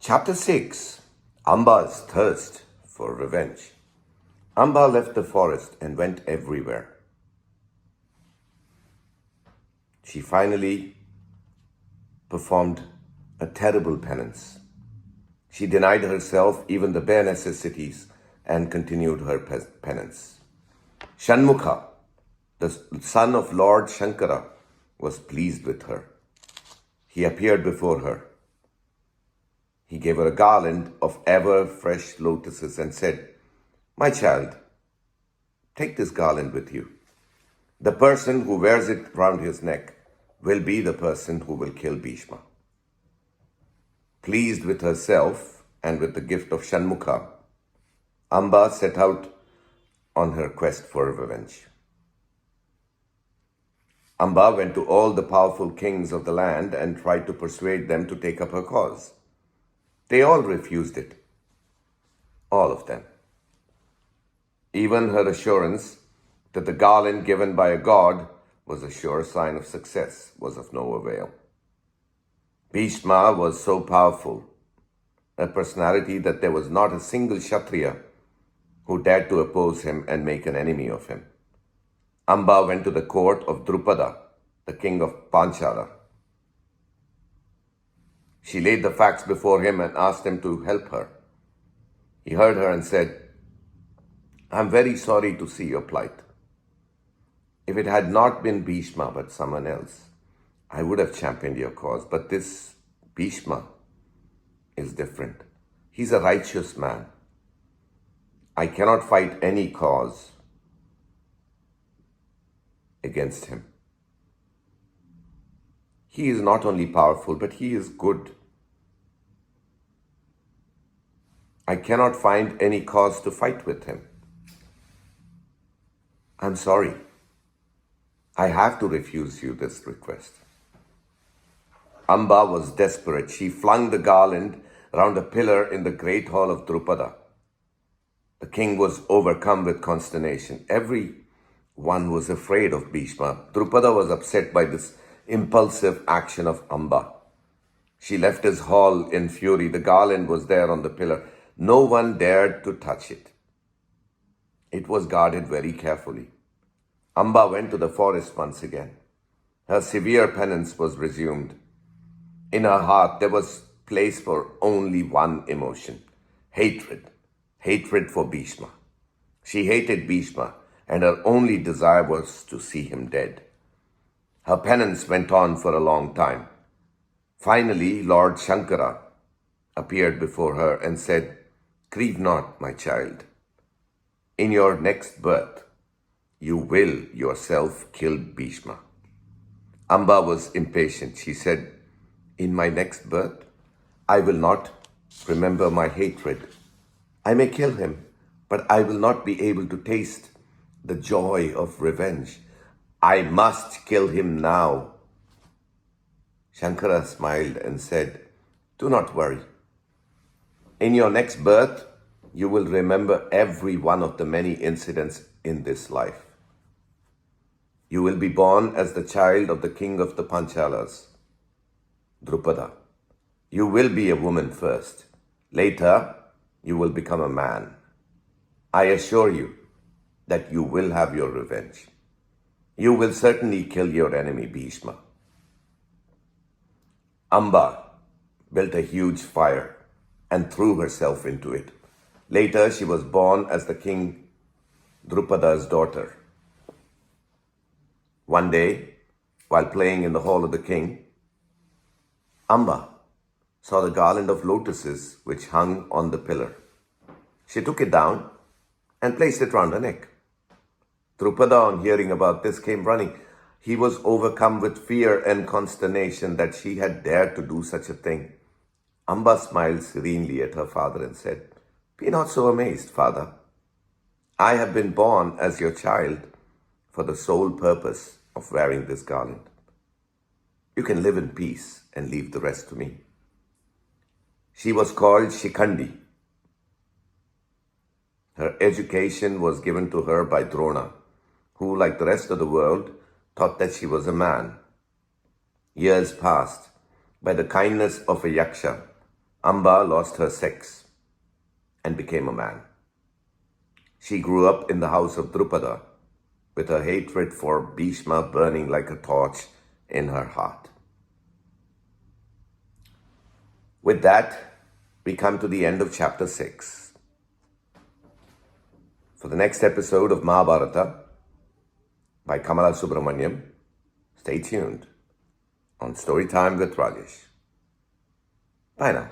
Chapter 6 Amba's Thirst for Revenge. Amba left the forest and went everywhere. She finally performed a terrible penance. She denied herself even the bare necessities and continued her penance. Shanmukha, the son of Lord Shankara, was pleased with her. He appeared before her. He gave her a garland of ever-fresh lotuses and said, "My child, take this garland with you. The person who wears it round his neck will be the person who will kill Bhishma." Pleased with herself and with the gift of Shanmukha, Amba set out on her quest for revenge. Amba went to all the powerful kings of the land and tried to persuade them to take up her cause. They all refused it. All of them. Even her assurance that the garland given by a god was a sure sign of success was of no avail. Bhishma was so powerful, a personality, that there was not a single Kshatriya who dared to oppose him and make an enemy of him. Amba went to the court of Drupada, the king of Panchala. She laid the facts before him and asked him to help her. He heard her and said, "I'm very sorry to see your plight. If it had not been Bhishma but someone else, I would have championed your cause. But this Bhishma is different. He's a righteous man. I cannot fight any cause against him. He is not only powerful, but he is good. I cannot find any cause to fight with him. I'm sorry. I have to refuse you this request." Amba was desperate. She flung the garland round a pillar in the great hall of Drupada. The king was overcome with consternation. Everyone was afraid of Bhishma. Drupada was upset by this impulsive action of Amba. She left his hall in fury. The garland was there on the pillar. No one dared to touch it. It was guarded very carefully. Amba went to the forest once again. Her severe penance was resumed. In her heart there was place for only one emotion: hatred. Hatred for Bhishma. She hated Bhishma, and her only desire was to see him dead. Her penance went on for a long time. Finally, Lord Shankara appeared before her and said, "Grieve not, my child. In your next birth, you will yourself kill Bhishma." Amba was impatient. She said, "In my next birth, I will not remember my hatred. I may kill him, but I will not be able to taste the joy of revenge. I must kill him now." Shankara smiled and said, "Do not worry. In your next birth, you will remember every one of the many incidents in this life. You will be born as the child of the king of the Panchalas, Drupada. You will be a woman first. Later, you will become a man. I assure you that you will have your revenge. You will certainly kill your enemy, Bhishma." Amba built a huge fire and threw herself into it. Later, she was born as the king Drupada's daughter. One day, while playing in the hall of the king, Amba saw the garland of lotuses which hung on the pillar. She took it down and placed it round her neck. Drupada, on hearing about this, came running. He was overcome with fear and consternation that she had dared to do such a thing. Amba smiled serenely at her father and said, "Be not so amazed, father. I have been born as your child for the sole purpose of wearing this garland. You can live in peace and leave the rest to me." She was called Shikhandi. Her education was given to her by Drona, who, like the rest of the world, thought that she was a man. Years passed. By the kindness of a yaksha, Amba lost her sex and became a man. She grew up in the house of Drupada, with her hatred for Bhishma burning like a torch in her heart. With that, we come to the end of chapter 6. For the next episode of Mahabharata by Kamala Subramaniam, stay tuned on Storytime with Rajesh. Bye now.